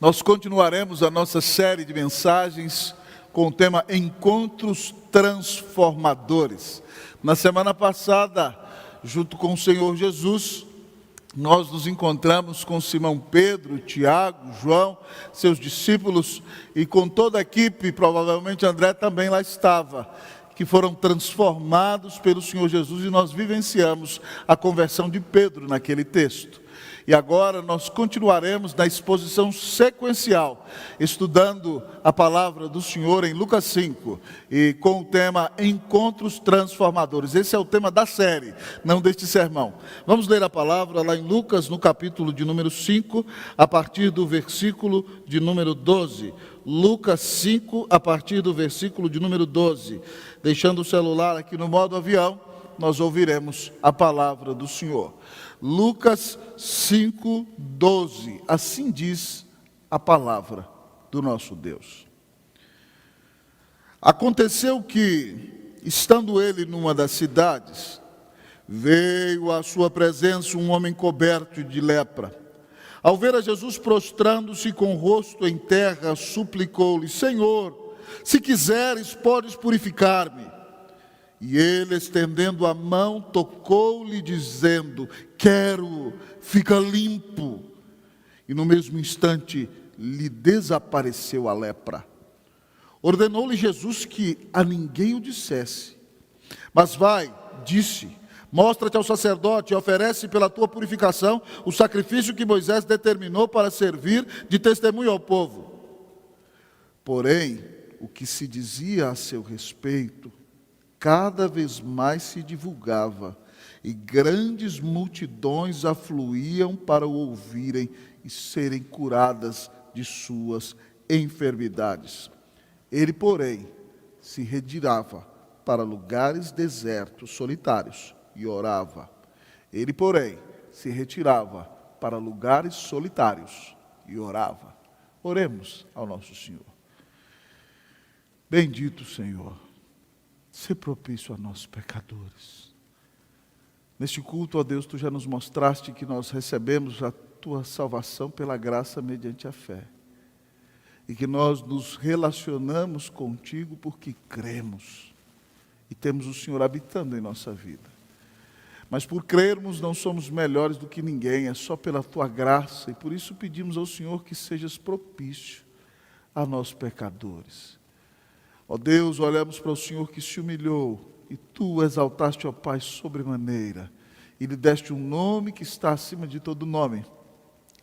Nós continuaremos a nossa série de mensagens com o tema Encontros Transformadores. Na semana passada, junto com o Senhor Jesus, nós nos encontramos com Simão Pedro, Tiago, João, seus discípulos e com toda a equipe, provavelmente André também lá estava, que foram transformados pelo Senhor Jesus e nós vivenciamos a conversão de Pedro naquele texto. E agora nós continuaremos na exposição sequencial, estudando a palavra do Senhor em Lucas 5, e com o tema Encontros Transformadores. Esse é o tema da série, não deste sermão. Vamos ler a palavra lá em Lucas, no capítulo de número 5, a partir do versículo de número 12. Lucas 5, a partir do versículo de número 12. Deixando o celular aqui no modo avião, nós ouviremos a palavra do Senhor. Lucas 5, 12, assim diz a palavra do nosso Deus. Aconteceu que, estando ele numa das cidades, veio à sua presença um homem coberto de lepra. Ao ver a Jesus prostrando-se com o rosto em terra, suplicou-lhe: Senhor, se quiseres, podes purificar-me. E ele, estendendo a mão, tocou-lhe, dizendo: quero, fica limpo. E no mesmo instante lhe desapareceu a lepra. Ordenou-lhe Jesus que a ninguém o dissesse. Mas vai, disse, mostra-te ao sacerdote e oferece pela tua purificação o sacrifício que Moisés determinou para servir de testemunho ao povo. Porém, o que se dizia a seu respeito cada vez mais se divulgava, e grandes multidões afluíam para o ouvirem e serem curadas de suas enfermidades. Ele, porém, se retirava para lugares desertos, solitários, e orava. Ele, porém, se retirava para lugares solitários e orava. Oremos ao nosso Senhor. Bendito Senhor, ser propício a nós pecadores. Neste culto, ó Deus, Tu já nos mostraste que nós recebemos a Tua salvação pela graça mediante a fé. E que nós nos relacionamos contigo porque cremos. E temos o Senhor habitando em nossa vida. Mas por crermos não somos melhores do que ninguém, é só pela Tua graça. E por isso pedimos ao Senhor que sejas propício a nós pecadores. Ó Deus, olhamos para o Senhor que se humilhou, e Tu exaltaste, ó Pai, sobremaneira, e lhe deste um nome que está acima de todo nome,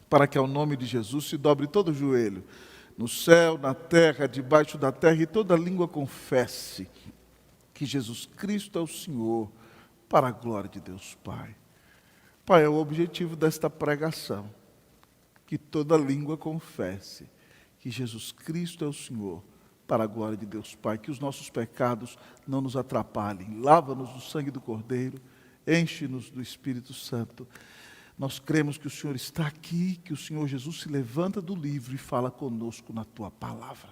para que ao nome de Jesus se dobre todo o joelho, no céu, na terra, debaixo da terra, e toda língua confesse que Jesus Cristo é o Senhor, para a glória de Deus Pai. Pai, é o objetivo desta pregação, que toda língua confesse que Jesus Cristo é o Senhor, para a glória de Deus Pai, que os nossos pecados não nos atrapalhem. Lava-nos no sangue do Cordeiro, enche-nos do Espírito Santo. Nós cremos que o Senhor está aqui, que o Senhor Jesus se levanta do livro e fala conosco na Tua palavra.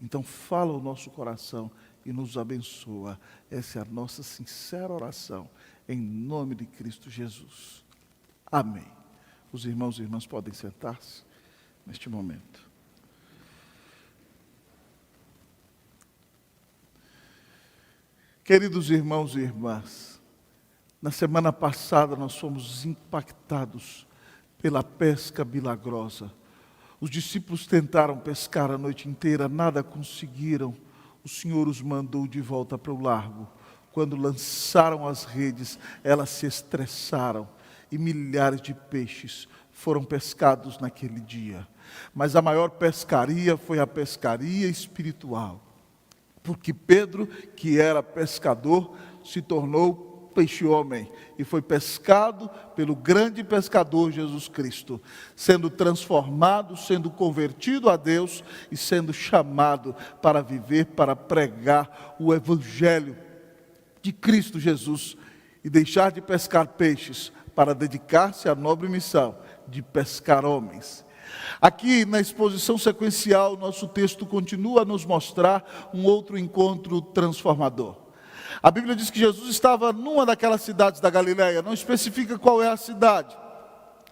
Então fala o nosso coração e nos abençoa. Essa é a nossa sincera oração, em nome de Cristo Jesus. Amém. Os irmãos e irmãs podem sentar-se neste momento. Queridos irmãos e irmãs, na semana passada nós fomos impactados pela pesca milagrosa. Os discípulos tentaram pescar a noite inteira, nada conseguiram. O Senhor os mandou de volta para o largo. Quando lançaram as redes, elas se estressaram e milhares de peixes foram pescados naquele dia. Mas a maior pescaria foi a pescaria espiritual. Porque Pedro, que era pescador, se tornou peixe-homem e foi pescado pelo grande pescador Jesus Cristo, sendo transformado, sendo convertido a Deus e sendo chamado para viver, para pregar o Evangelho de Cristo Jesus e deixar de pescar peixes para dedicar-se à nobre missão de pescar homens. Aqui na exposição sequencial, nosso texto continua a nos mostrar um outro encontro transformador. A Bíblia diz que Jesus estava numa daquelas cidades da Galileia, não especifica qual é a cidade.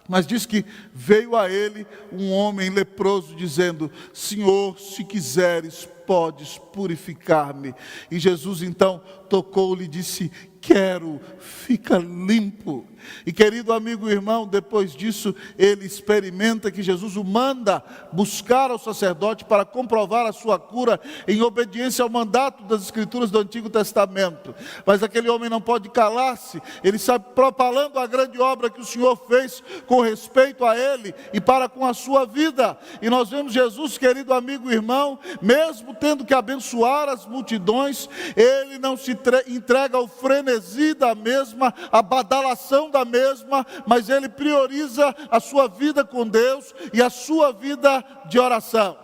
Mas diz que veio a ele um homem leproso dizendo: Senhor, se quiseres, podes purificar-me. E Jesus então tocou-lhe e disse: quero, fica limpo. E querido amigo e irmão, depois disso ele experimenta que Jesus o manda buscar ao sacerdote para comprovar a sua cura em obediência ao mandato das Escrituras do Antigo Testamento. Mas aquele homem não pode calar-se, ele sai propalando a grande obra que o Senhor fez com respeito a ele e para com a sua vida. E nós vemos Jesus, querido amigo e irmão, mesmo tendo que abençoar as multidões, ele não se entrega ao frenesi da mesma, à badalação da mesma, mas ele prioriza a sua vida com Deus e a sua vida de oração.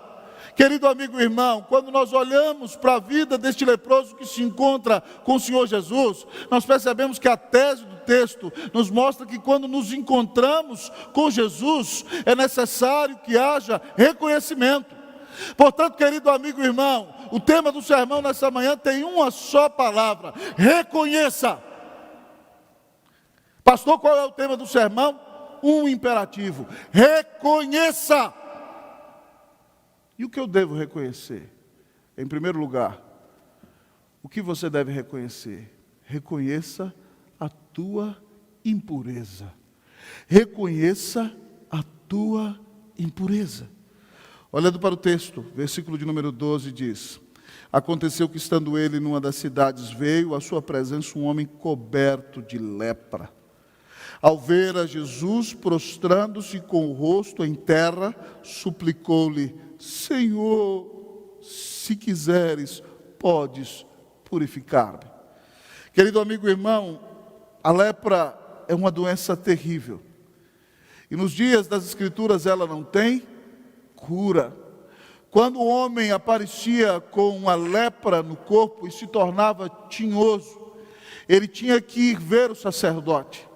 Querido amigo e irmão, quando nós olhamos para a vida deste leproso que se encontra com o Senhor Jesus, nós percebemos que a tese do texto nos mostra que quando nos encontramos com Jesus, é necessário que haja reconhecimento. Portanto, querido amigo e irmão, o tema do sermão nessa manhã tem uma só palavra: reconheça. Pastor, qual é o tema do sermão? Um imperativo: reconheça. E o que eu devo reconhecer? Em primeiro lugar, o que você deve reconhecer? Reconheça a tua impureza. Reconheça a tua impureza. Olhando para o texto, versículo de número 12 diz: aconteceu que estando ele numa das cidades, veio à sua presença um homem coberto de lepra. Ao ver a Jesus, prostrando-se com o rosto em terra, suplicou-lhe: Senhor, se quiseres, podes purificar-me. Querido amigo e irmão, a lepra é uma doença terrível. E nos dias das Escrituras ela não tem cura. Quando o homem aparecia com uma lepra no corpo e se tornava tinhoso, ele tinha que ir ver o sacerdote.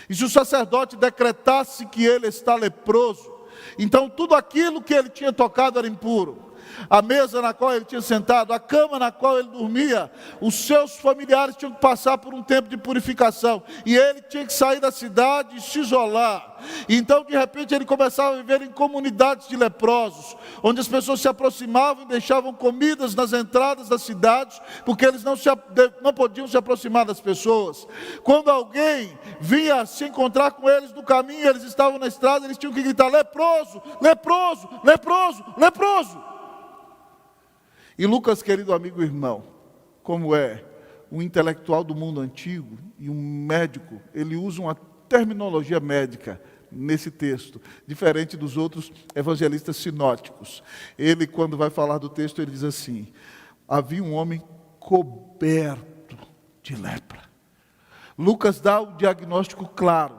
E se o sacerdote decretasse que ele está leproso, então tudo aquilo que ele tinha tocado era impuro. A mesa na qual ele tinha sentado, a cama na qual ele dormia, os seus familiares tinham que passar por um tempo de purificação. E ele tinha que sair da cidade e se isolar. E então, de repente, ele começava a viver em comunidades de leprosos, onde as pessoas se aproximavam e deixavam comidas nas entradas das cidades, porque eles não podiam se aproximar das pessoas. Quando alguém vinha se encontrar com eles no caminho, eles estavam na estrada, eles tinham que gritar: leproso, leproso, leproso, leproso. E Lucas, querido amigo e irmão, como é um intelectual do mundo antigo e um médico, ele usa uma terminologia médica nesse texto, diferente dos outros evangelistas sinóticos. Ele, quando vai falar do texto, ele diz assim: havia um homem coberto de lepra. Lucas dá o diagnóstico claro.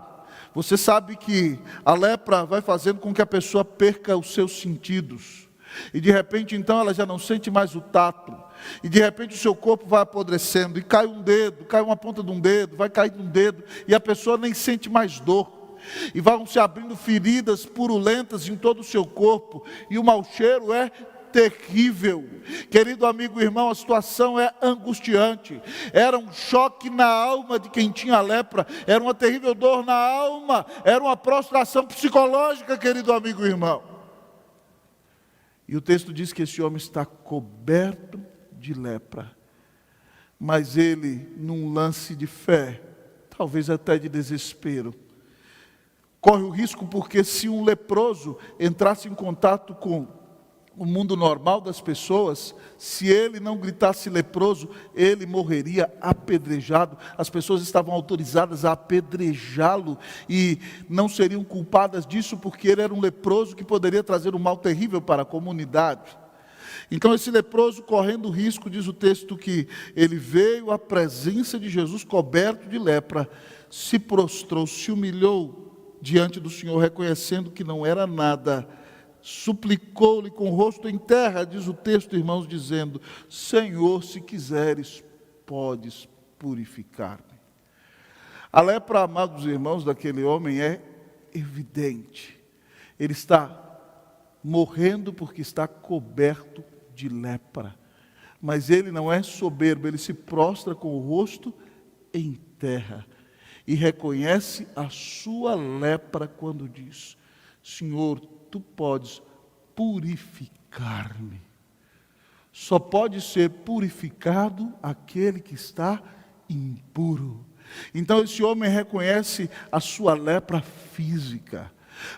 Você sabe que a lepra vai fazendo com que a pessoa perca os seus sentidos. E de repente então ela já não sente mais o tato. E de repente o seu corpo vai apodrecendo. E cai um dedo, cai uma ponta de um dedo, vai caindo um dedo. E a pessoa nem sente mais dor. E vão se abrindo feridas purulentas em todo o seu corpo. E o mau cheiro é terrível. Querido amigo e irmão, a situação é angustiante. Era um choque na alma de quem tinha lepra. Era uma terrível dor na alma. Era uma prostração psicológica, querido amigo e irmão. E o texto diz que esse homem está coberto de lepra. Mas ele, num lance de fé, talvez até de desespero, corre o risco, porque se um leproso entrasse em contato com o mundo normal das pessoas, se ele não gritasse leproso, ele morreria apedrejado. As pessoas estavam autorizadas a apedrejá-lo e não seriam culpadas disso, porque ele era um leproso que poderia trazer um mal terrível para a comunidade. Então esse leproso, correndo o risco, diz o texto que ele veio à presença de Jesus coberto de lepra, se prostrou, se humilhou diante do Senhor, reconhecendo que não era nada, suplicou-lhe com o rosto em terra, diz o texto, irmãos, dizendo: Senhor, se quiseres, podes purificar-me. A lepra, amados irmãos, daquele homem é evidente. Ele está morrendo porque está coberto de lepra. Mas ele não é soberbo, ele se prostra com o rosto em terra. e reconhece a sua lepra quando diz: Senhor, tu podes purificar-me. Só pode ser purificado aquele que está impuro. Então esse homem reconhece a sua lepra física,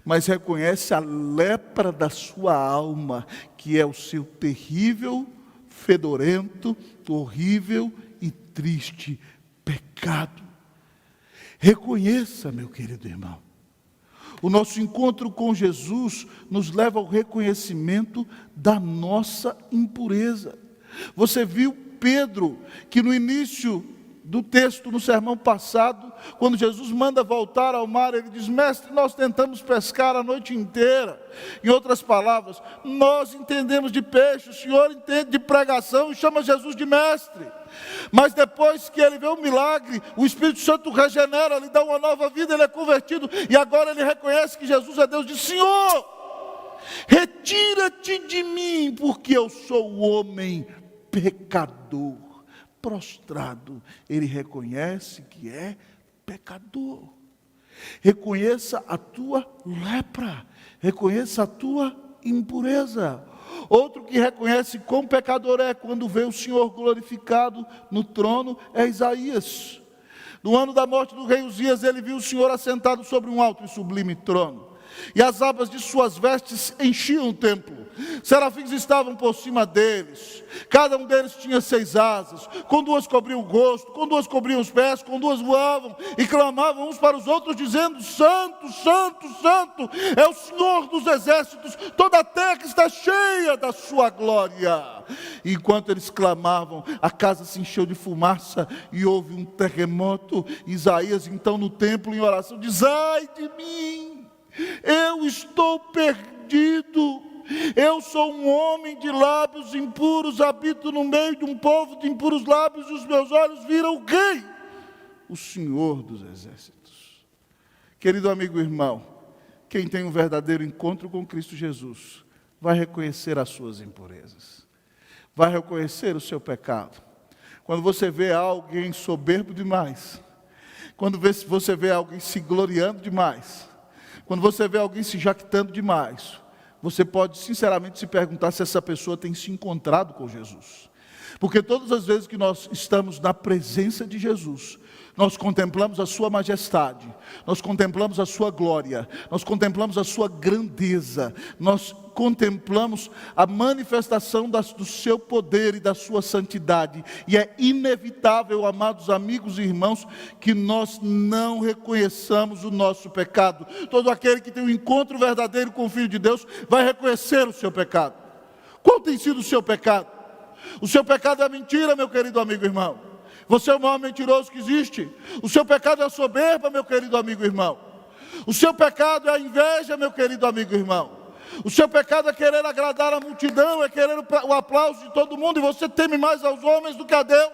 mas reconhece a lepra da sua alma, que é o seu terrível, fedorento, horrível e triste pecado. Reconheça, meu querido irmão. O nosso encontro com Jesus nos leva ao reconhecimento da nossa impureza. Você viu Pedro, que no início do texto, no sermão passado, quando Jesus manda voltar ao mar, ele diz: mestre, nós tentamos pescar a noite inteira. Em outras palavras, nós entendemos de peixe, o Senhor entende de pregação e chama Jesus de mestre. Mas depois que ele vê o milagre, o Espírito Santo regenera, lhe dá uma nova vida, ele é convertido, e agora ele reconhece que Jesus é Deus. Diz: Senhor, retira-te de mim, porque eu sou o homem pecador. Prostrado, ele reconhece que é pecador. Reconheça a tua lepra, reconheça a tua impureza. Outro que reconhece quão pecador é quando vê o Senhor glorificado no trono é Isaías. No ano da morte do rei Uzias, ele viu o Senhor assentado sobre um alto e sublime trono, e as abas de suas vestes enchiam o templo. Serafins estavam por cima deles, cada um deles tinha 6 asas, com 2 cobriam o rosto, com 2 cobriam os pés, com 2 voavam, e clamavam uns para os outros, dizendo: Santo, Santo, Santo, é o Senhor dos exércitos, toda a terra está cheia da sua glória. E enquanto eles clamavam, a casa se encheu de fumaça, e houve um terremoto. Isaías então no templo em oração diz: ai de mim, eu estou perdido, eu sou um homem de lábios impuros, habito no meio de um povo de impuros lábios, e os meus olhos viram o Rei, o Senhor dos exércitos. Querido amigo e irmão, quem tem um verdadeiro encontro com Cristo Jesus, vai reconhecer as suas impurezas, vai reconhecer o seu pecado. Quando você vê alguém soberbo demais, quando você vê alguém se gloriando demais, quando você vê alguém se jactando demais, você pode sinceramente se perguntar se essa pessoa tem se encontrado com Jesus. Porque todas as vezes que nós estamos na presença de Jesus, nós contemplamos a sua majestade, nós contemplamos a sua glória, nós contemplamos a sua grandeza, nós contemplamos a manifestação do seu poder e da sua santidade, e é inevitável, amados amigos e irmãos, que nós não reconheçamos o nosso pecado. Todo aquele que tem um encontro verdadeiro com o Filho de Deus vai reconhecer o seu pecado. Qual tem sido o seu pecado? O seu pecado é a mentira, meu querido amigo e irmão. Você é o maior mentiroso que existe. O seu pecado é a soberba, meu querido amigo e irmão. O seu pecado é a inveja, meu querido amigo e irmão. O seu pecado é querer agradar a multidão, é querer o aplauso de todo mundo, e você teme mais aos homens do que a Deus.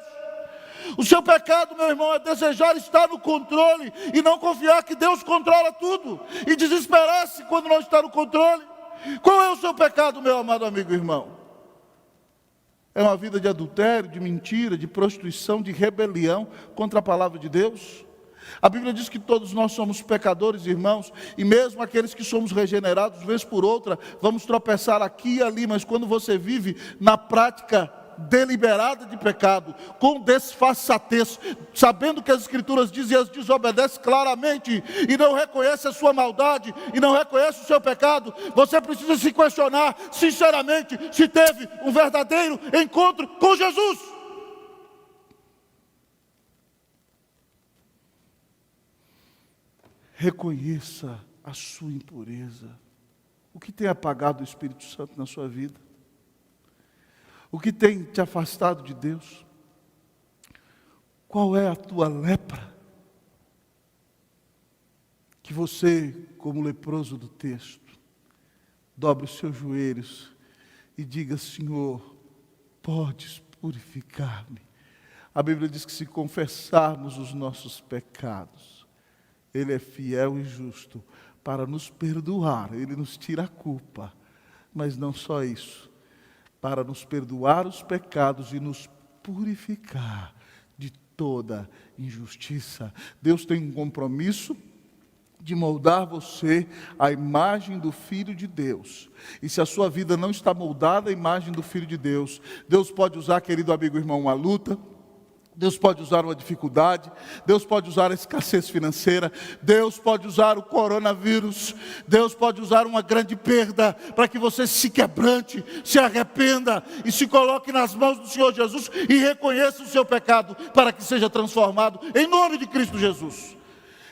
O seu pecado, meu irmão, é desejar estar no controle e não confiar que Deus controla tudo, e desesperar-se quando não está no controle. Qual é o seu pecado, meu amado amigo e irmão? É uma vida de adultério, de mentira, de prostituição, de rebelião contra a palavra de Deus? A Bíblia diz que todos nós somos pecadores, irmãos, e mesmo aqueles que somos regenerados, vez por outra, vamos tropeçar aqui e ali, mas quando você vive na prática deliberada de pecado, com desfaçatez, sabendo que as Escrituras dizem e as desobedece claramente, e não reconhece a sua maldade, e não reconhece o seu pecado, você precisa se questionar, sinceramente, se teve um verdadeiro encontro com Jesus. Reconheça a sua impureza. O que tem apagado o Espírito Santo na sua vida? O que tem te afastado de Deus? Qual é a tua lepra? Que você, como leproso do texto, dobre os seus joelhos e diga: Senhor, podes purificar-me. A Bíblia diz que se confessarmos os nossos pecados, Ele é fiel e justo para nos perdoar, Ele nos tira a culpa, mas não só isso, para nos perdoar os pecados e nos purificar de toda injustiça. Deus tem um compromisso de moldar você à imagem do Filho de Deus. E se a sua vida não está moldada à imagem do Filho de Deus, Deus pode usar, querido amigo irmão, uma luta, Deus pode usar uma dificuldade, Deus pode usar a escassez financeira, Deus pode usar o coronavírus, Deus pode usar uma grande perda para que você se quebrante, se arrependa e se coloque nas mãos do Senhor Jesus e reconheça o seu pecado para que seja transformado em nome de Cristo Jesus.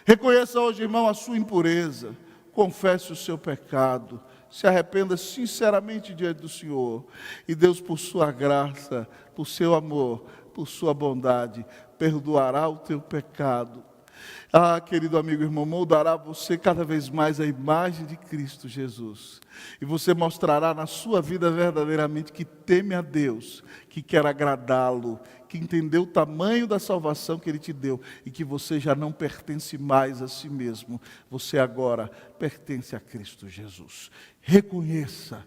Reconheça hoje, irmão, a sua impureza, confesse o seu pecado, se arrependa sinceramente diante do Senhor e Deus, por sua graça, por seu amor, por sua bondade, perdoará o teu pecado. Ah, querido amigo irmão, moldará você cada vez mais a imagem de Cristo Jesus. E você mostrará na sua vida verdadeiramente que teme a Deus, que quer agradá-lo, que entendeu o tamanho da salvação que Ele te deu e que você já não pertence mais a si mesmo. Você agora pertence a Cristo Jesus. Reconheça,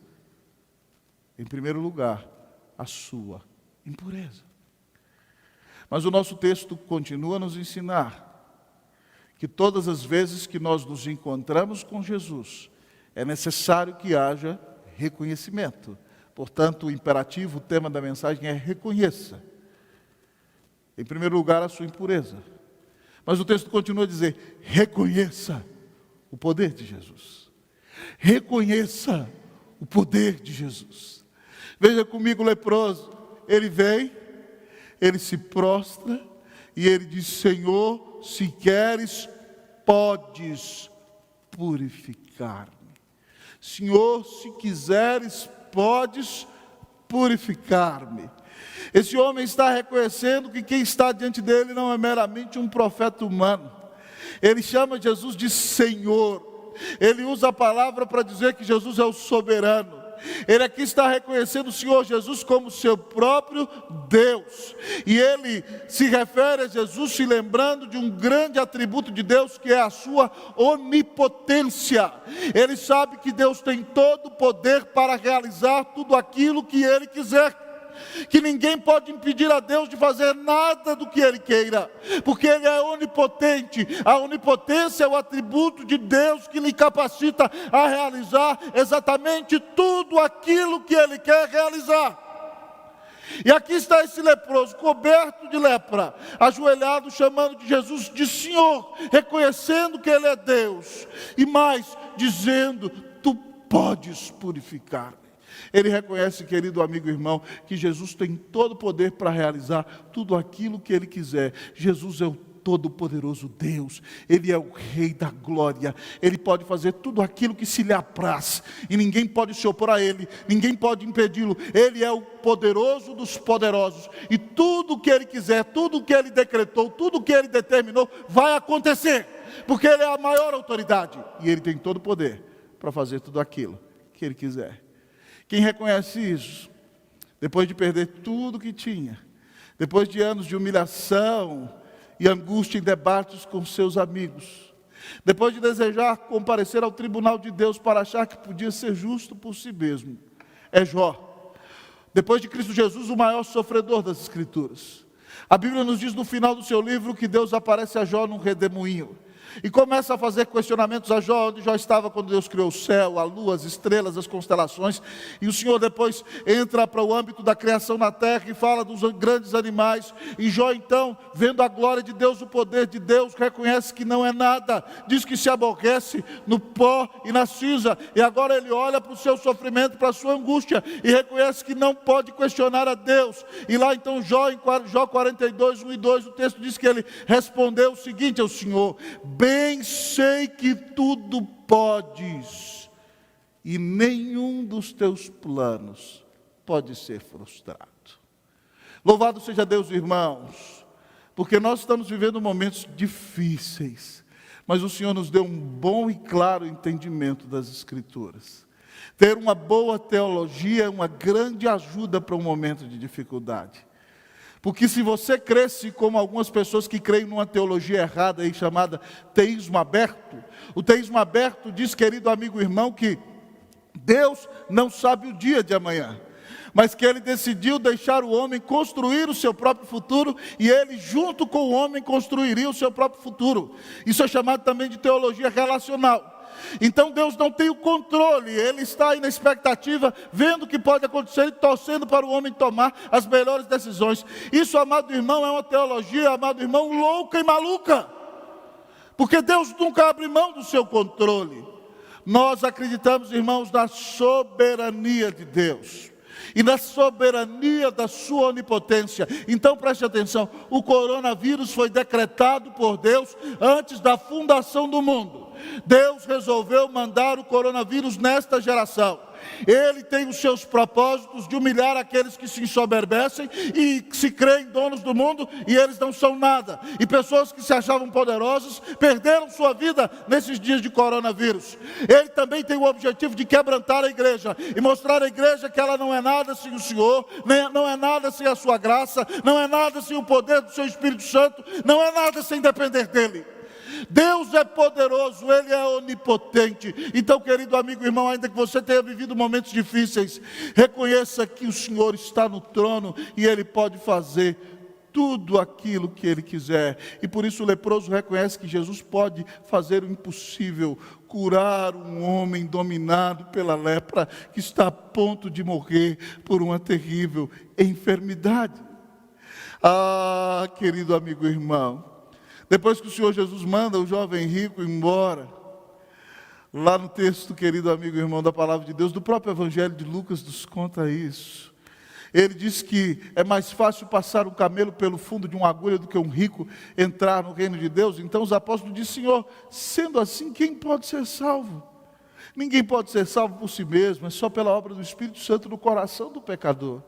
em primeiro lugar, a sua impureza. Mas o nosso texto continua a nos ensinar que todas as vezes que nós nos encontramos com Jesus, é necessário que haja reconhecimento. Portanto, o imperativo, o tema da mensagem é reconheça. Em primeiro lugar, a sua impureza. Mas o texto continua a dizer, reconheça o poder de Jesus. Reconheça o poder de Jesus. Veja comigo o leproso, ele vem, ele se prostra e ele diz, Senhor, se queres, podes purificar-me. Senhor, se quiseres, podes purificar-me. Esse homem está reconhecendo que quem está diante dele não é meramente um profeta humano. Ele chama Jesus de Senhor. Ele usa a palavra para dizer que Jesus é o soberano. Ele aqui está reconhecendo o Senhor Jesus como seu próprio Deus. E ele se refere a Jesus se lembrando de um grande atributo de Deus, que é a sua onipotência. Ele sabe que Deus tem todo o poder para realizar tudo aquilo que Ele quiser. Que ninguém pode impedir a Deus de fazer nada do que Ele queira, porque Ele é onipotente. A onipotência é o atributo de Deus que lhe capacita a realizar exatamente tudo aquilo que Ele quer realizar. E aqui está esse leproso, coberto de lepra, ajoelhado, chamando de Jesus de Senhor, reconhecendo que Ele é Deus, e mais, dizendo, tu podes purificar-me. Ele reconhece, querido amigo e irmão, que Jesus tem todo o poder para realizar tudo aquilo que Ele quiser. Jesus é o todo-poderoso Deus, Ele é o Rei da glória, Ele pode fazer tudo aquilo que se lhe apraz, e ninguém pode se opor a Ele, ninguém pode impedi-lo. Ele é o poderoso dos poderosos, e tudo o que Ele quiser, tudo o que Ele decretou, tudo o que Ele determinou, vai acontecer, porque Ele é a maior autoridade, e Ele tem todo o poder para fazer tudo aquilo que Ele quiser. Quem reconhece isso, depois de perder tudo que tinha, depois de anos de humilhação e angústia em debates com seus amigos, depois de desejar comparecer ao tribunal de Deus para achar que podia ser justo por si mesmo, é Jó. Depois de Cristo Jesus, o maior sofredor das Escrituras. A Bíblia nos diz no final do seu livro que Deus aparece a Jó num redemoinho. E começa a fazer questionamentos a Jó, onde Jó estava quando Deus criou o céu, a lua, as estrelas, as constelações. E o Senhor depois entra para o âmbito da criação na terra e fala dos grandes animais. E Jó então, vendo a glória de Deus, o poder de Deus, reconhece que não é nada. Diz que se aborrece no pó e na cinza. E agora ele olha para o seu sofrimento, para a sua angústia, e reconhece que não pode questionar a Deus. E lá então Jó, em Jó 42, 1 e 2, o texto diz que ele respondeu o seguinte ao Senhor: bem sei que tudo podes, e nenhum dos teus planos pode ser frustrado. Louvado seja Deus, irmãos, porque nós estamos vivendo momentos difíceis, mas o Senhor nos deu um bom e claro entendimento das Escrituras. Ter uma boa teologia é uma grande ajuda para um momento de dificuldade. Porque se você cresce como algumas pessoas que creem numa teologia errada aí, chamada teísmo aberto, o teísmo aberto diz, querido amigo e irmão, que Deus não sabe o dia de amanhã. mas que ele decidiu deixar o homem construir o seu próprio futuro, e ele junto com o homem construiria o seu próprio futuro. Isso é chamado também de teologia relacional. Então Deus não tem o controle, Ele está aí na expectativa, vendo o que pode acontecer e torcendo para o homem tomar as melhores decisões. Isso, amado irmão, é uma teologia, amado irmão, louca e maluca, porque Deus nunca abre mão do seu controle. Nós acreditamos, irmãos, na soberania de Deus e na soberania da sua onipotência. Então preste atenção, o coronavírus foi decretado por Deus antes da fundação do mundo. Deus resolveu mandar o coronavírus nesta geração. Ele tem os seus propósitos de humilhar aqueles que se ensoberbecem e se creem donos do mundo, e eles não são nada. E pessoas que se achavam poderosas perderam sua vida nesses dias de coronavírus. Ele também tem o objetivo de quebrantar a igreja e mostrar à igreja que ela não é nada sem o Senhor, não é nada sem a sua graça, não é nada sem o poder do seu Espírito Santo, não é nada sem depender dele. Deus é poderoso, Ele é onipotente. Então, querido amigo e irmão, ainda que você tenha vivido momentos difíceis, reconheça que o Senhor está no trono e Ele pode fazer tudo aquilo que Ele quiser. E por isso o leproso reconhece que Jesus pode fazer o impossível, curar um homem dominado pela lepra, que está a ponto de morrer por uma terrível enfermidade. Ah, querido amigo e irmão, depois que o Senhor Jesus manda o jovem rico embora, lá no texto, querido amigo e irmão, da palavra de Deus, do próprio Evangelho de Lucas nos conta isso. Ele diz que é mais fácil passar um camelo pelo fundo de uma agulha do que um rico entrar no reino de Deus. Então os apóstolos dizem: Senhor, sendo assim, quem pode ser salvo? Ninguém pode ser salvo por si mesmo, é só pela obra do Espírito Santo no coração do pecador.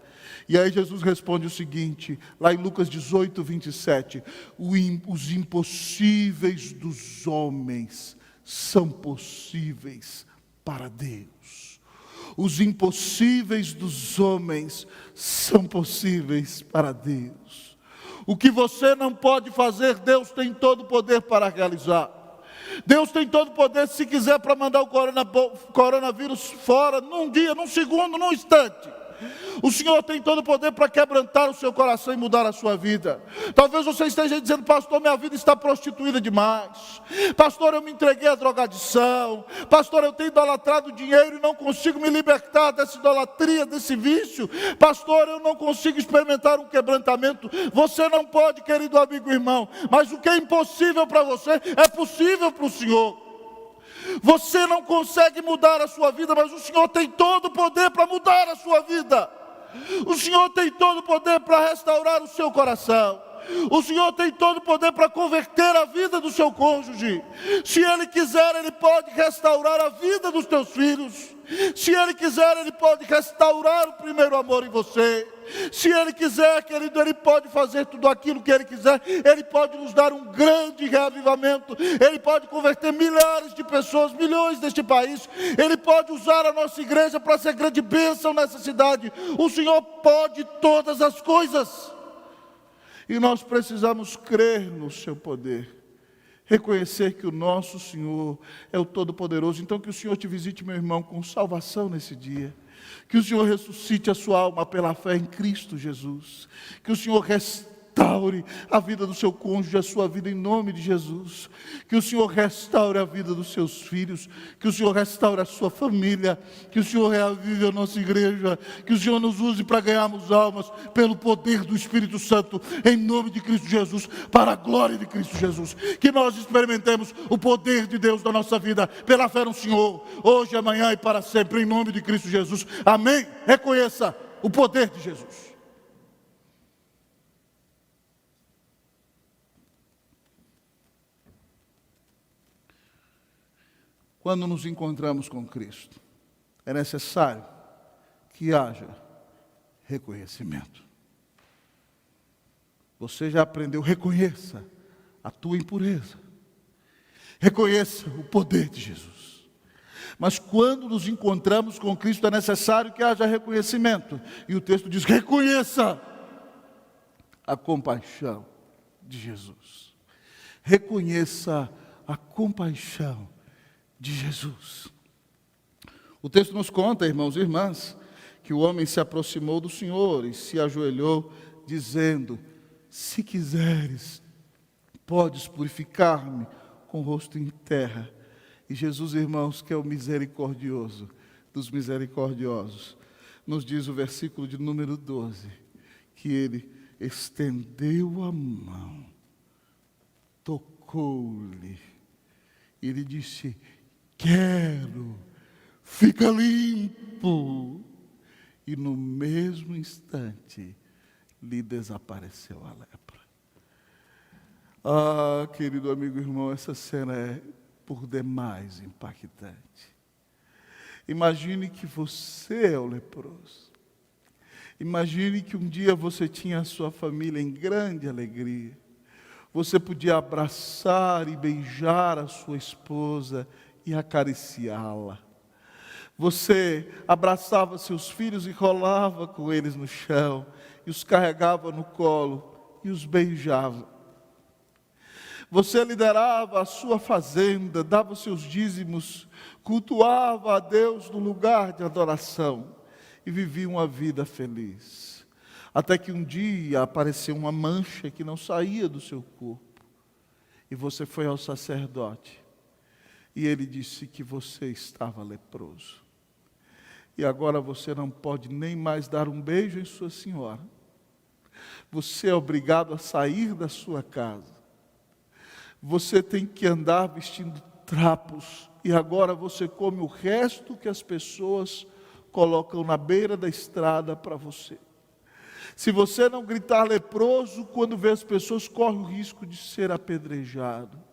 E aí Jesus responde o seguinte, lá em Lucas 18, 27, os impossíveis dos homens são possíveis para Deus. Os impossíveis dos homens são possíveis para Deus. O que você não pode fazer, Deus tem todo o poder para realizar. Deus tem todo o poder, se quiser, para mandar o coronavírus fora, num dia, num segundo, num instante. O Senhor tem todo o poder para quebrantar o seu coração e mudar a sua vida. Talvez você esteja dizendo: pastor, minha vida está prostituída demais. Pastor, eu me entreguei à drogadição. Pastor, eu tenho idolatrado dinheiro e não consigo me libertar dessa idolatria, desse vício. Pastor, eu não consigo experimentar um quebrantamento. Você não pode, querido amigo e irmão, mas o que é impossível para você é possível para o Senhor. Você não consegue mudar a sua vida, mas o Senhor tem todo o poder para mudar a sua vida. O Senhor tem todo o poder para restaurar o seu coração. O Senhor tem todo o poder para converter a vida do seu cônjuge. Se Ele quiser, Ele pode restaurar a vida dos teus filhos. Se Ele quiser, Ele pode restaurar o primeiro amor em você. Se Ele quiser, querido, Ele pode fazer tudo aquilo que Ele quiser. Ele pode nos dar um grande reavivamento. Ele pode converter milhares de pessoas, milhões deste país. Ele pode usar a nossa igreja para ser grande bênção nessa cidade. O Senhor pode todas as coisas. E nós precisamos crer no seu poder. Reconhecer que o nosso Senhor é o Todo-Poderoso. Então que o Senhor te visite, meu irmão, com salvação nesse dia. Que o Senhor ressuscite a sua alma pela fé em Cristo Jesus. Que o Senhor restaure a vida do seu cônjuge, a sua vida em nome de Jesus. Que o Senhor restaure a vida dos seus filhos. Que o Senhor restaure a sua família. Que o Senhor reavive a nossa igreja. Que o Senhor nos use para ganharmos almas pelo poder do Espírito Santo, em nome de Cristo Jesus, para a glória de Cristo Jesus. Que nós experimentemos o poder de Deus na nossa vida, pela fé no Senhor, hoje, amanhã e para sempre, em nome de Cristo Jesus. Amém? Reconheça o poder de Jesus. Quando nos encontramos com Cristo, é necessário que haja reconhecimento. Você já aprendeu, reconheça a tua impureza. Reconheça o poder de Jesus. Mas quando nos encontramos com Cristo, é necessário que haja reconhecimento. E o texto diz: reconheça a compaixão de Jesus. Reconheça a compaixão de Jesus. O texto nos conta, irmãos e irmãs, que o homem se aproximou do Senhor e se ajoelhou, dizendo: se quiseres, podes purificar-me com o rosto em terra. E Jesus, irmãos, que é o misericordioso dos misericordiosos, nos diz o versículo de número 12, que ele estendeu a mão, tocou-lhe, e ele disse: quero, fica limpo. E no mesmo instante lhe desapareceu a lepra. Ah, querido amigo irmão, essa cena é por demais impactante. Imagine que você é o leproso. Imagine que um dia você tinha a sua família em grande alegria. Você podia abraçar e beijar a sua esposa e acariciá-la. Você abraçava seus filhos e rolava com eles no chão, e os carregava no colo e os beijava. Você liderava a sua fazenda, dava os seus dízimos, cultuava a Deus no lugar de adoração e vivia uma vida feliz. Até que um dia apareceu uma mancha que não saía do seu corpo. E você foi ao sacerdote e ele disse que você estava leproso. E agora você não pode nem mais dar um beijo em sua senhora. Você é obrigado a sair da sua casa. Você tem que andar vestindo trapos. E agora você come o resto que as pessoas colocam na beira da estrada para você. Se você não gritar leproso, quando vê as pessoas, corre o risco de ser apedrejado.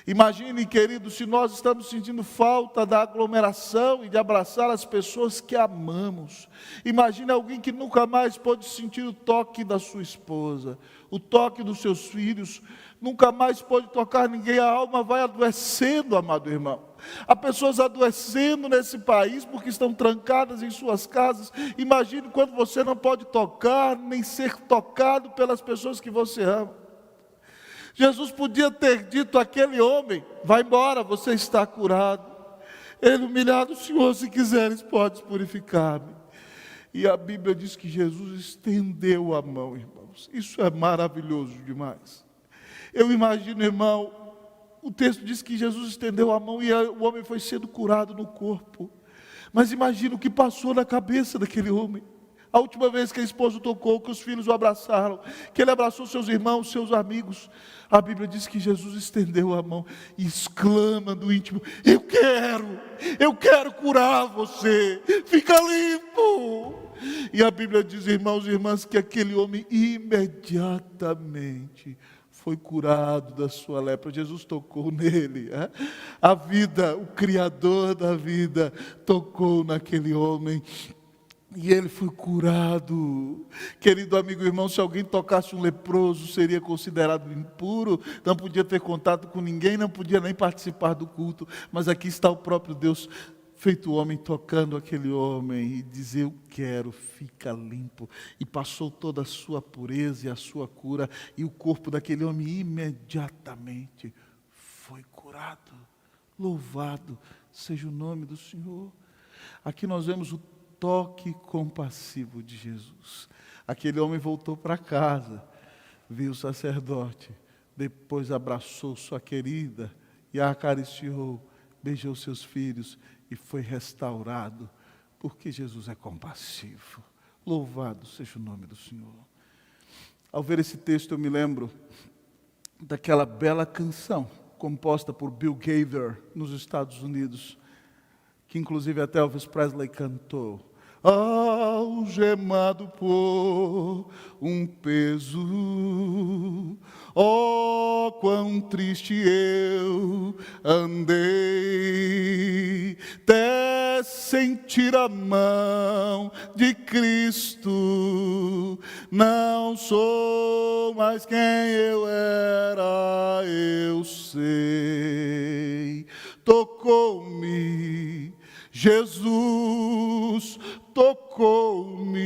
Imagine, querido, se nós estamos sentindo falta da aglomeração e de abraçar as pessoas que amamos. Imagine alguém que nunca mais pode sentir o toque da sua esposa, o toque dos seus filhos, nunca mais pode tocar ninguém, a alma vai adoecendo, amado irmão. Há pessoas adoecendo nesse país porque estão trancadas em suas casas. Imagine quando você não pode tocar, nem ser tocado pelas pessoas que você ama. Jesus podia ter dito àquele homem: vai embora, você está curado. Ele, humilhado: Senhor, se quiseres, podes purificar-me. E a Bíblia diz que Jesus estendeu a mão, irmãos. Isso é maravilhoso demais. Eu imagino, irmão, o texto diz que Jesus estendeu a mão e o homem foi sendo curado no corpo. Mas imagina o que passou na cabeça daquele homem. A última vez que a esposa o tocou, que os filhos o abraçaram, que ele abraçou seus irmãos, seus amigos, a Bíblia diz que Jesus estendeu a mão e exclama do íntimo: eu quero curar você, fica limpo. E a Bíblia diz, irmãos e irmãs, que aquele homem imediatamente foi curado da sua lepra. Jesus tocou nele, a vida, o Criador da vida, tocou naquele homem. E ele foi curado. Querido amigo e irmão, se alguém tocasse um leproso, seria considerado impuro, não podia ter contato com ninguém, não podia nem participar do culto. Mas aqui está o próprio Deus, feito homem, tocando aquele homem e dizer: eu quero, fica limpo. E passou toda a sua pureza e a sua cura, e o corpo daquele homem imediatamente foi curado. Louvado seja o nome do Senhor. Aqui nós vemos o toque compassivo de Jesus. Aquele homem voltou para casa, viu o sacerdote, depois abraçou sua querida e a acariciou, beijou seus filhos e foi restaurado, porque Jesus é compassivo. Louvado seja o nome do Senhor. Ao ver esse texto, eu me lembro daquela bela canção composta por Bill Gaither nos Estados Unidos, que inclusive até Elvis Presley cantou. Algemado por um peso, oh, quão triste eu andei, até sentir a mão de Cristo. Não sou mais quem eu era, eu sei. Tocou-me Jesus, tocou-me,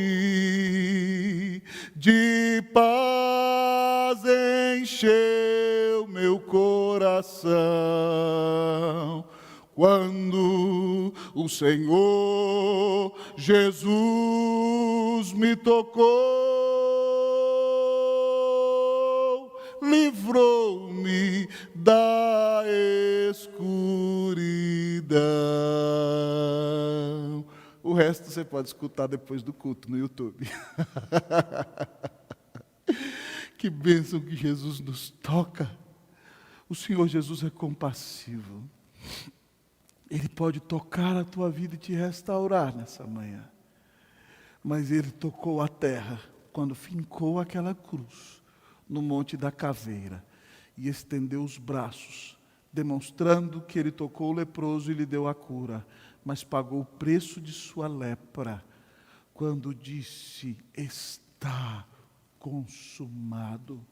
de paz encheu meu coração, quando o Senhor Jesus me tocou, livrou-me da escuridão. O resto você pode escutar depois do culto no YouTube. Que bênção que Jesus nos toca. O Senhor Jesus é compassivo. Ele pode tocar a tua vida e te restaurar nessa manhã. Mas Ele tocou a terra quando fincou aquela cruz no Monte da Caveira e estendeu os braços, demonstrando que Ele tocou o leproso e lhe deu a cura, mas pagou o preço de sua lepra quando disse: está consumado.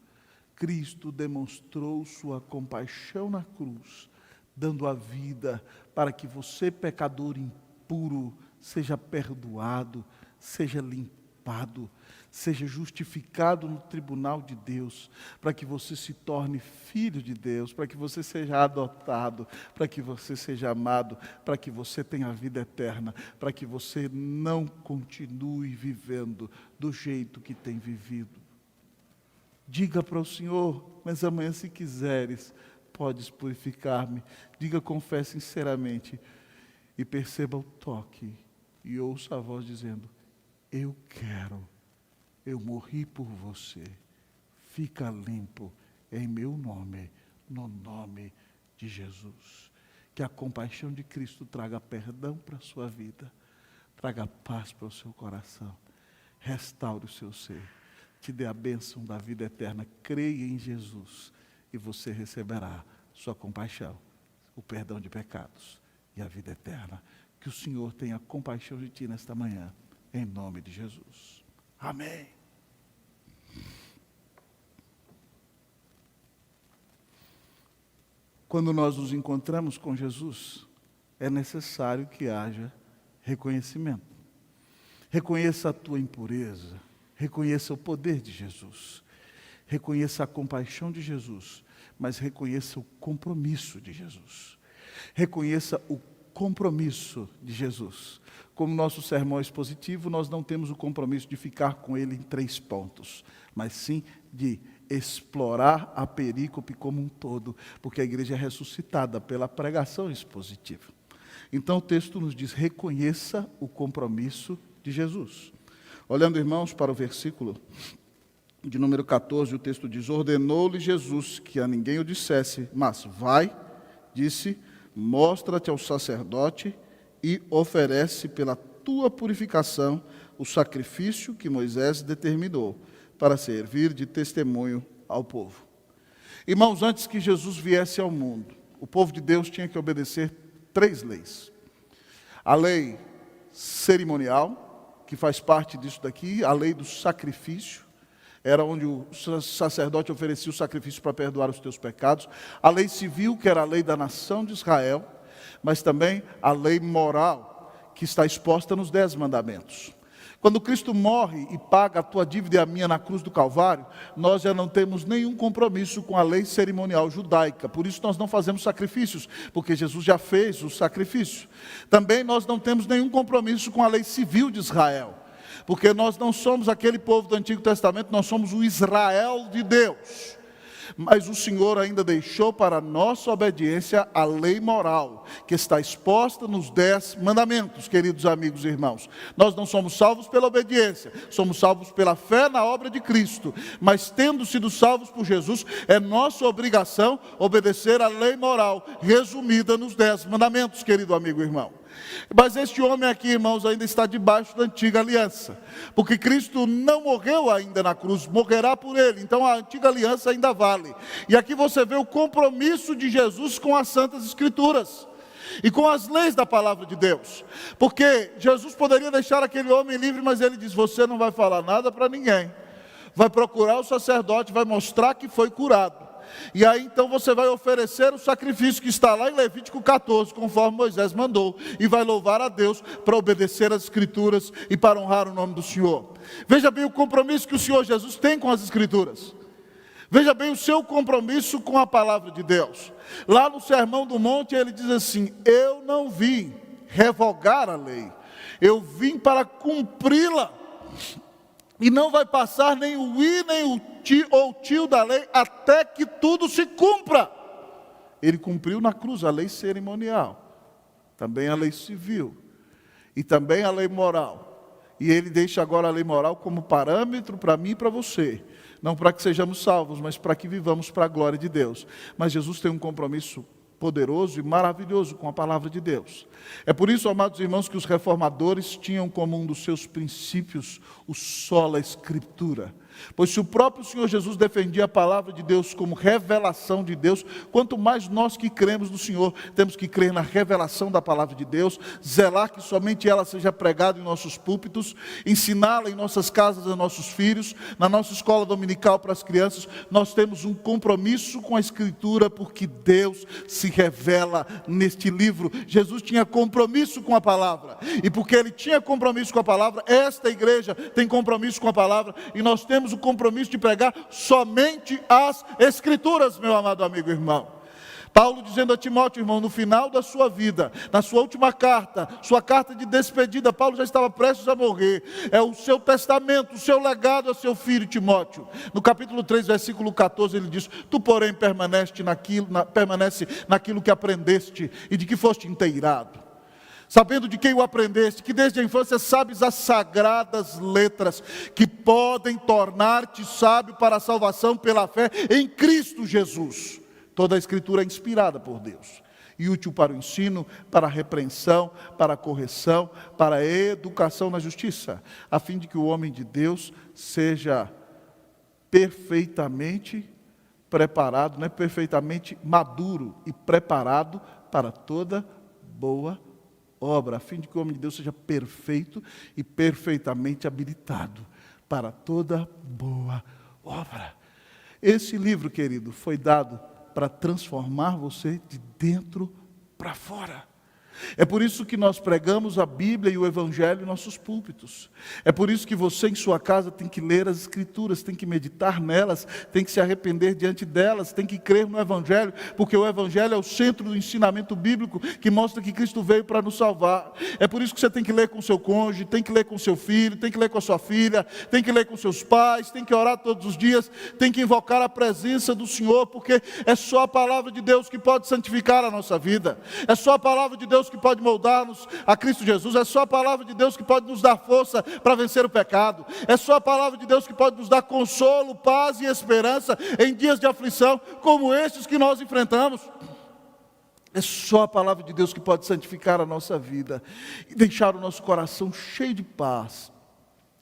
Cristo demonstrou sua compaixão na cruz, dando a vida para que você, pecador impuro, seja perdoado, seja limpado, seja justificado no tribunal de Deus, para que você se torne filho de Deus, para que você seja adotado, para que você seja amado, para que você tenha a vida eterna, para que você não continue vivendo do jeito que tem vivido. Diga para o Senhor: mas amanhã, se quiseres, podes purificar-me. Diga com fé sinceramente e perceba o toque e ouça a voz dizendo: eu quero, eu morri por você, fica limpo em meu nome, no nome de Jesus. Que a compaixão de Cristo traga perdão para a sua vida, traga paz para o seu coração, restaure o seu ser, te dê a bênção da vida eterna. Creia em Jesus e você receberá sua compaixão, o perdão de pecados e a vida eterna. Que o Senhor tenha compaixão de ti nesta manhã, em nome de Jesus. Amém. Quando nós nos encontramos com Jesus, é necessário que haja reconhecimento. Reconheça a tua impureza, reconheça o poder de Jesus, reconheça a compaixão de Jesus, mas reconheça o compromisso de Jesus. Reconheça o compromisso de Jesus. Como nosso sermão é expositivo, nós não temos o compromisso de ficar com ele em 3 pontos, mas sim de explorar a perícope como um todo, porque a igreja é ressuscitada pela pregação expositiva. Então o texto nos diz: reconheça o compromisso de Jesus. Olhando, irmãos, para o versículo de número 14, o texto diz: ordenou-lhe Jesus que a ninguém o dissesse, mas vai, disse, mostra-te ao sacerdote e oferece pela tua purificação o sacrifício que Moisés determinou para servir de testemunho ao povo. Irmãos, antes que Jesus viesse ao mundo, o povo de Deus tinha que obedecer 3 leis. A lei cerimonial, que faz parte disso daqui, a lei do sacrifício, era onde o sacerdote oferecia o sacrifício para perdoar os teus pecados. A lei civil, que era a lei da nação de Israel, mas também a lei moral, que está exposta nos 10 mandamentos. Quando Cristo morre e paga a tua dívida e a minha na cruz do Calvário, nós já não temos nenhum compromisso com a lei cerimonial judaica. Por isso nós não fazemos sacrifícios, porque Jesus já fez o sacrifício. Também nós não temos nenhum compromisso com a lei civil de Israel, porque nós não somos aquele povo do Antigo Testamento, nós somos o Israel de Deus. Mas o Senhor ainda deixou para nossa obediência a lei moral, que está exposta nos 10 mandamentos, queridos amigos e irmãos. Nós não somos salvos pela obediência, somos salvos pela fé na obra de Cristo. Mas tendo sido salvos por Jesus, é nossa obrigação obedecer a lei moral, resumida nos 10 mandamentos, querido amigo e irmão. Mas este homem aqui, irmãos, ainda está debaixo da antiga aliança, porque Cristo não morreu ainda na cruz, morrerá por ele, então a antiga aliança ainda vale. E aqui você vê o compromisso de Jesus com as Santas Escrituras e com as leis da palavra de Deus, porque Jesus poderia deixar aquele homem livre, mas ele diz: você não vai falar nada para ninguém, vai procurar o sacerdote, vai mostrar que foi curado. E aí então você vai oferecer o sacrifício que está lá em Levítico 14, conforme Moisés mandou, e vai louvar a Deus para obedecer às Escrituras e para honrar o nome do Senhor. Veja bem o compromisso que o Senhor Jesus tem com as Escrituras. Veja bem o seu compromisso com a palavra de Deus. Lá no Sermão do Monte ele diz assim: eu não vim revogar a lei. Eu vim para cumpri-la. E não vai passar nem o i, nem o tio da lei, até que tudo se cumpra. Ele cumpriu na cruz a lei cerimonial, também a lei civil, e também a lei moral. E ele deixa agora a lei moral como parâmetro para mim e para você. Não para que sejamos salvos, mas para que vivamos para a glória de Deus. Mas Jesus tem um compromisso poderoso e maravilhoso com a palavra de Deus. É por isso, amados irmãos, que os reformadores tinham como um dos seus princípios o sola escritura. Pois se o próprio Senhor Jesus defendia a palavra de Deus como revelação de Deus, quanto mais nós que cremos no Senhor, temos que crer na revelação da palavra de Deus, zelar que somente ela seja pregada em nossos púlpitos, ensiná-la em nossas casas a nossos filhos, na nossa escola dominical para as crianças. Nós temos um compromisso com a Escritura, porque Deus se revela neste livro. Jesus tinha compromisso com a palavra, e porque ele tinha compromisso com a palavra, esta igreja tem compromisso com a palavra, e nós temos o compromisso de pregar somente as Escrituras, meu amado amigo e irmão. Paulo dizendo a Timóteo, irmão, no final da sua vida, na sua última carta, sua carta de despedida, Paulo já estava prestes a morrer, é o seu testamento, o seu legado a seu filho Timóteo. No capítulo 3, versículo 14, ele diz: tu, porém, permanece naquilo que aprendeste e de que foste inteirado, sabendo de quem o aprendeste, que desde a infância sabes as sagradas letras, que podem tornar-te sábio para a salvação pela fé em Cristo Jesus. Toda a Escritura é inspirada por Deus e útil para o ensino, para a repreensão, para a correção, para a educação na justiça, a fim de que o homem de Deus seja perfeitamente preparado, perfeitamente maduro e preparado para toda boa obra, a fim de que o homem de Deus seja perfeito e perfeitamente habilitado para toda boa obra. Esse livro, querido, foi dado para transformar você de dentro para fora. É por isso que nós pregamos a Bíblia e o Evangelho em nossos púlpitos. É por isso que você em sua casa tem que ler as Escrituras, tem que meditar nelas, tem que se arrepender diante delas, tem que crer no Evangelho, porque o Evangelho é o centro do ensinamento bíblico que mostra que Cristo veio para nos salvar. É por isso que você tem que ler com seu cônjuge, tem que ler com seu filho, tem que ler com a sua filha, tem que ler com seus pais, tem que orar todos os dias, tem que invocar a presença do Senhor, porque é só a palavra de Deus que pode santificar a nossa vida, é só a palavra de Deus que pode moldar-nos a Cristo Jesus, é só a palavra de Deus que pode nos dar força para vencer o pecado, é só a palavra de Deus que pode nos dar consolo, paz e esperança em dias de aflição como estes que nós enfrentamos. É só a palavra de Deus que pode santificar a nossa vida e deixar o nosso coração cheio de paz,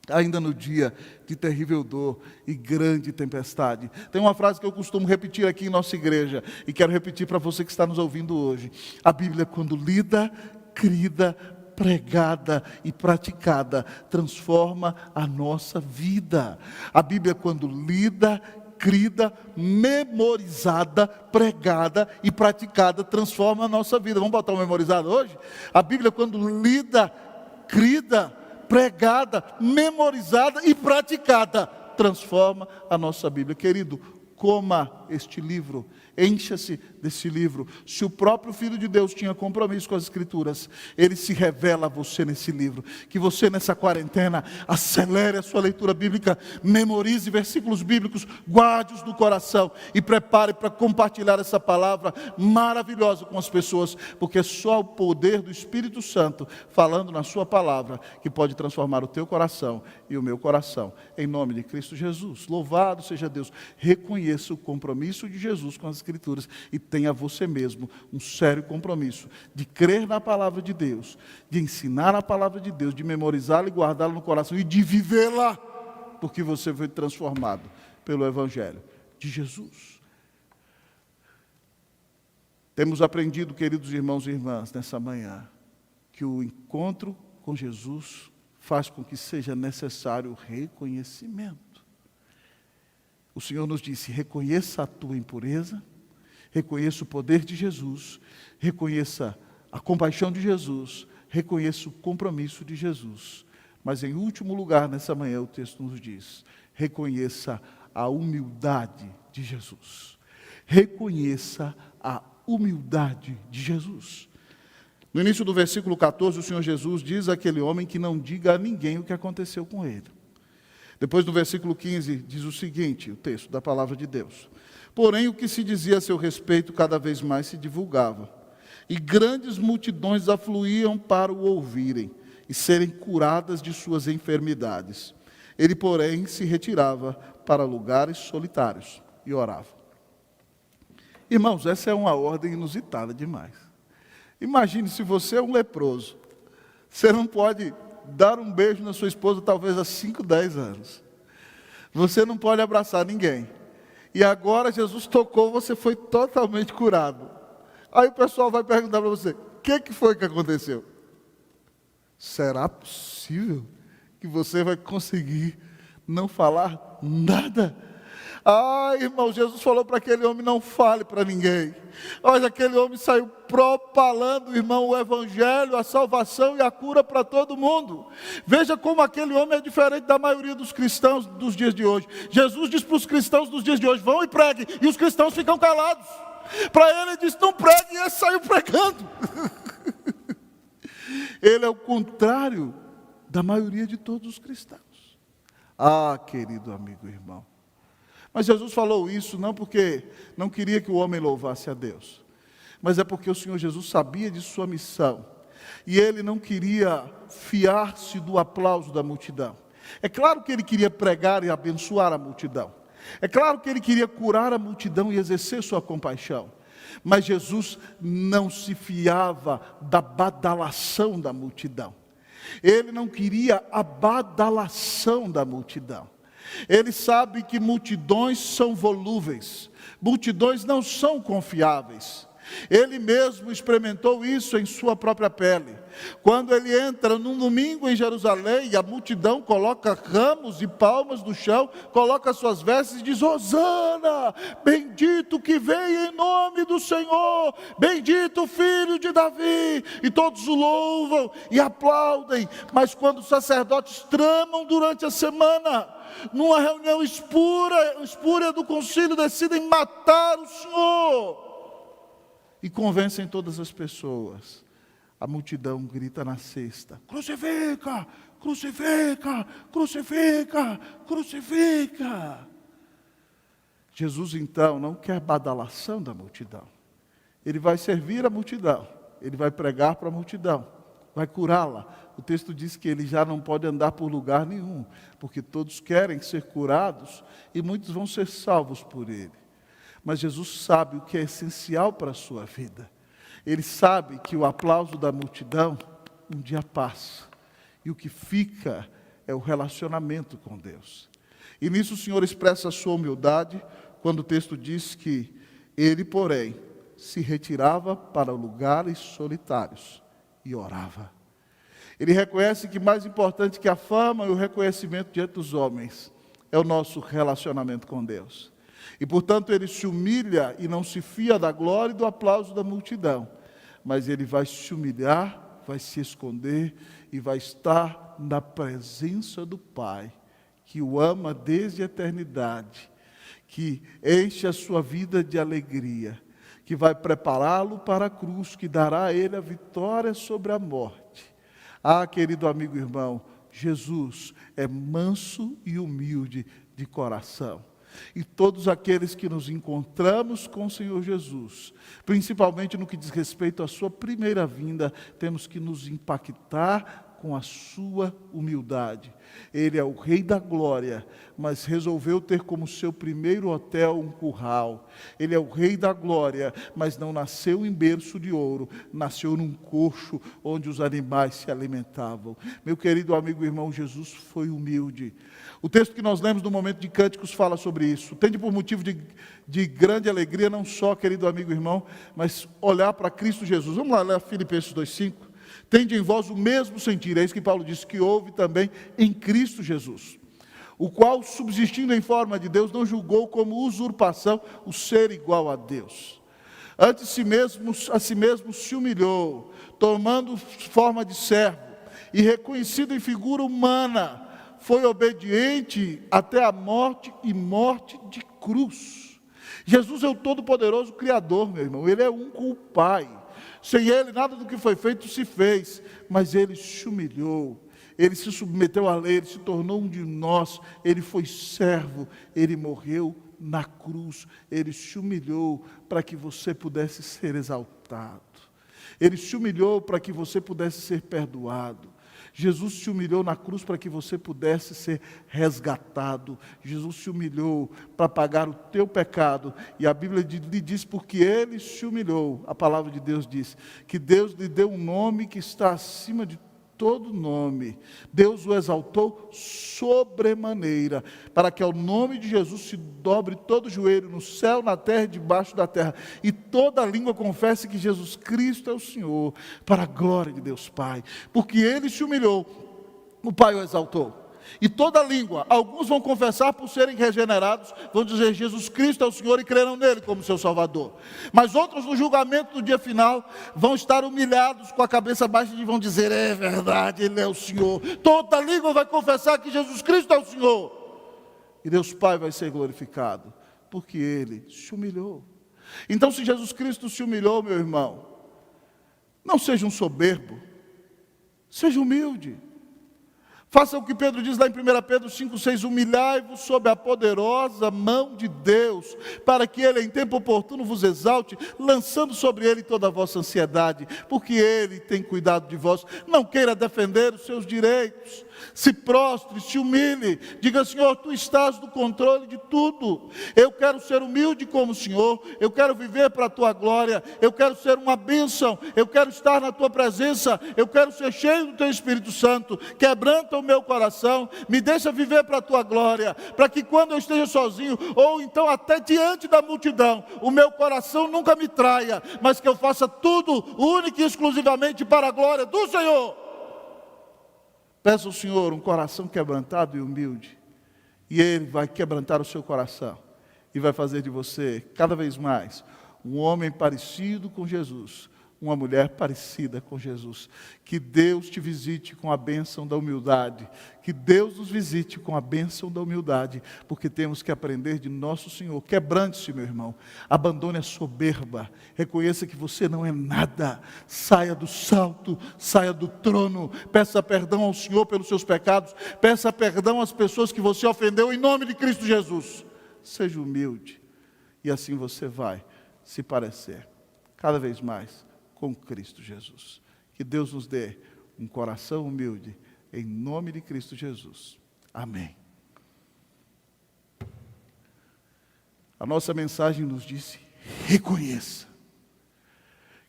ainda no dia de terrível dor e grande tempestade. Tem uma frase que eu costumo repetir aqui em nossa igreja, e quero repetir para você que está nos ouvindo hoje. A Bíblia, quando lida, crida, pregada e praticada, transforma a nossa vida. A Bíblia, quando lida, crida, memorizada, pregada e praticada, transforma a nossa vida. Vamos botar o memorizado hoje? A Bíblia, quando lida, crida, pregada, memorizada e praticada, transforma a nossa Bíblia. Querido, coma este livro, encha-se desse livro. Se o próprio Filho de Deus tinha compromisso com as Escrituras, ele se revela a você nesse livro. Que você nessa quarentena acelere a sua leitura bíblica, memorize versículos bíblicos, guarde-os no coração e prepare para compartilhar essa palavra maravilhosa com as pessoas, porque é só o poder do Espírito Santo falando na sua palavra que pode transformar o teu coração e o meu coração, em nome de Cristo Jesus. Louvado seja Deus. Reconheça o compromisso de Jesus com as Escrituras e tenha você mesmo um sério compromisso de crer na palavra de Deus, de ensinar a palavra de Deus, de memorizá-la e guardá-la no coração e de vivê-la, porque você foi transformado pelo Evangelho de Jesus. Temos aprendido, queridos irmãos e irmãs, nessa manhã, que o encontro com Jesus faz com que seja necessário reconhecimento. O Senhor nos disse: reconheça a tua impureza, reconheça o poder de Jesus, reconheça a compaixão de Jesus, reconheça o compromisso de Jesus. Mas em último lugar, nessa manhã, o texto nos diz: reconheça a humildade de Jesus. Reconheça a humildade de Jesus. No início do versículo 14, o Senhor Jesus diz àquele homem que não diga a ninguém o que aconteceu com ele. Depois, no versículo 15, diz o seguinte, o texto da palavra de Deus: porém, o que se dizia a seu respeito cada vez mais se divulgava, e grandes multidões afluíam para o ouvirem e serem curadas de suas enfermidades. Ele, porém, se retirava para lugares solitários e orava. Irmãos, essa é uma ordem inusitada demais. Imagine se você é um leproso. Você não pode dar um beijo na sua esposa talvez há 5, 10 anos. Você não pode abraçar ninguém. E agora Jesus tocou, você foi totalmente curado. Aí o pessoal vai perguntar para você: o que foi que aconteceu? Será possível que você vai conseguir não falar nada? Ah, irmão, Jesus falou para aquele homem: não fale para ninguém. Mas aquele homem saiu propalando, irmão, o evangelho, a salvação e a cura para todo mundo. Veja como aquele homem é diferente da maioria dos cristãos dos dias de hoje. Jesus diz para os cristãos dos dias de hoje: vão e preguem, e os cristãos ficam calados. Para ele disse: não pregue, e ele saiu pregando. Ele é o contrário da maioria de todos os cristãos. Ah, querido amigo e irmão, mas Jesus falou isso não porque não queria que o homem louvasse a Deus, mas é porque o Senhor Jesus sabia de sua missão, e ele não queria fiar-se do aplauso da multidão. É claro que ele queria pregar e abençoar a multidão, é claro que ele queria curar a multidão e exercer sua compaixão, mas Jesus não se fiava da badalação da multidão. Ele não queria a badalação da multidão. Ele sabe que multidões são volúveis, multidões não são confiáveis. Ele mesmo experimentou isso em sua própria pele. Quando ele entra num domingo em Jerusalém, e a multidão coloca ramos e palmas no chão, coloca suas vestes e diz: Hosana, bendito que veio em nome do Senhor, bendito o filho de Davi. E todos o louvam e aplaudem. Mas quando os sacerdotes tramam durante a semana, numa reunião espúria do concílio, decidem matar o Senhor e convencem todas as pessoas, a multidão grita na cesta: crucifica, crucifica, crucifica, crucifica. Jesus então não quer badalação da multidão. Ele vai servir a multidão, ele vai pregar para a multidão, vai curá-la. O texto diz que ele já não pode andar por lugar nenhum, porque todos querem ser curados e muitos vão ser salvos por ele. Mas Jesus sabe o que é essencial para a sua vida. Ele sabe que o aplauso da multidão um dia passa, e o que fica é o relacionamento com Deus. E nisso o Senhor expressa a sua humildade, quando o texto diz que ele, porém, se retirava para lugares solitários e orava. Ele reconhece que mais importante que a fama e o reconhecimento diante dos homens é o nosso relacionamento com Deus. E, portanto, ele se humilha e não se fia da glória e do aplauso da multidão. Mas ele vai se humilhar, vai se esconder e vai estar na presença do Pai, que o ama desde a eternidade, que enche a sua vida de alegria, que vai prepará-lo para a cruz, que dará a ele a vitória sobre a morte. Ah, querido amigo e irmão, Jesus é manso e humilde de coração. E todos aqueles que nos encontramos com o Senhor Jesus, principalmente no que diz respeito à sua primeira vinda, temos que nos impactar com a sua humildade. Ele é o Rei da Glória, mas resolveu ter como seu primeiro hotel um curral. Ele é o Rei da Glória, mas não nasceu em berço de ouro, nasceu num coxo onde os animais se alimentavam. Meu querido amigo e irmão, Jesus foi humilde. O texto que nós lemos no momento de Cânticos fala sobre isso. Tende por motivo de grande alegria, não só, querido amigo e irmão, mas olhar para Cristo Jesus. Vamos lá, ler Filipenses 2,5. Tende em vós o mesmo sentir, é isso que Paulo disse, que houve também em Cristo Jesus, o qual, subsistindo em forma de Deus, não julgou como usurpação o ser igual a Deus. Antes a si mesmo se humilhou, tomando forma de servo, e reconhecido em figura humana, foi obediente até a morte e morte de cruz. Jesus é o Todo-Poderoso Criador, meu irmão, Ele é um com o Pai. Sem Ele, nada do que foi feito se fez. Mas Ele se humilhou. Ele se submeteu à lei, Ele se tornou um de nós. Ele foi servo. Ele morreu na cruz. Ele se humilhou para que você pudesse ser exaltado. Ele se humilhou para que você pudesse ser perdoado. Jesus se humilhou na cruz para que você pudesse ser resgatado. Jesus se humilhou para pagar o teu pecado. E a Bíblia lhe diz, porque Ele se humilhou, a palavra de Deus diz, que Deus lhe deu um nome que está acima de todo nome. Deus o exaltou sobremaneira, para que ao nome de Jesus se dobre todo joelho, no céu, na terra e debaixo da terra, e toda língua confesse que Jesus Cristo é o Senhor, para a glória de Deus Pai. Porque Ele se humilhou, o Pai o exaltou. E toda língua, alguns vão confessar por serem regenerados, vão dizer Jesus Cristo é o Senhor e crerão nele como seu Salvador. Mas outros no julgamento do dia final vão estar humilhados com a cabeça baixa e vão dizer, é verdade, Ele é o Senhor. Toda língua vai confessar que Jesus Cristo é o Senhor. E Deus Pai vai ser glorificado, porque Ele se humilhou. Então, se Jesus Cristo se humilhou, meu irmão, não seja um soberbo, seja humilde. Faça o que Pedro diz lá em 1 Pedro 5,6, humilhai-vos sob a poderosa mão de Deus, para que Ele em tempo oportuno vos exalte, lançando sobre Ele toda a vossa ansiedade, porque Ele tem cuidado de vós. Não queira defender os seus direitos, se prostre, se humilhe, diga, Senhor, Tu estás no controle de tudo. Eu quero ser humilde como o Senhor, eu quero viver para a Tua glória, eu quero ser uma bênção, eu quero estar na Tua presença, eu quero ser cheio do Teu Espírito Santo. Quebranta o meu coração, me deixa viver para a Tua glória, para que quando eu esteja sozinho, ou então até diante da multidão, o meu coração nunca me traia, mas que eu faça tudo única e exclusivamente para a glória do Senhor. Peça ao Senhor um coração quebrantado e humilde, e Ele vai quebrantar o seu coração, e vai fazer de você, cada vez mais, um homem parecido com Jesus, uma mulher parecida com Jesus. Que Deus te visite com a bênção da humildade, que Deus nos visite com a bênção da humildade, porque temos que aprender de nosso Senhor. Quebrante-se, meu irmão, abandone a soberba, reconheça que você não é nada, saia do salto, saia do trono, peça perdão ao Senhor pelos seus pecados, peça perdão às pessoas que você ofendeu em nome de Cristo Jesus. Seja humilde, e assim você vai se parecer cada vez mais com Cristo Jesus. Que Deus nos dê um coração humilde, em nome de Cristo Jesus. Amém. A nossa mensagem nos disse, reconheça,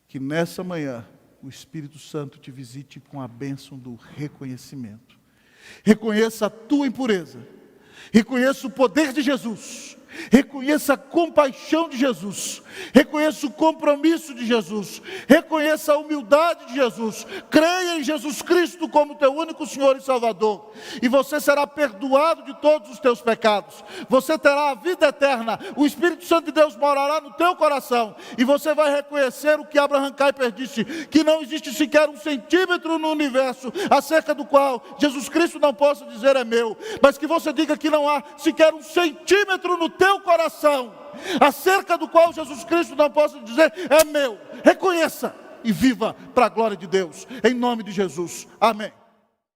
que nessa manhã o Espírito Santo te visite com a bênção do reconhecimento. Reconheça a tua impureza, reconheça o poder de Jesus, reconheça a compaixão de Jesus, reconheça o compromisso de Jesus, reconheça a humildade de Jesus, creia em Jesus Cristo como teu único Senhor e Salvador, e você será perdoado de todos os teus pecados, você terá a vida eterna, o Espírito Santo de Deus morará no teu coração, e você vai reconhecer o que Abraham Kuyper disse, que não existe sequer um centímetro no universo, acerca do qual Jesus Cristo não possa dizer é meu, mas que você diga que não há sequer um centímetro no teu coração, acerca do qual Jesus Cristo não possa dizer é meu. Reconheça e viva para a glória de Deus, em nome de Jesus, amém.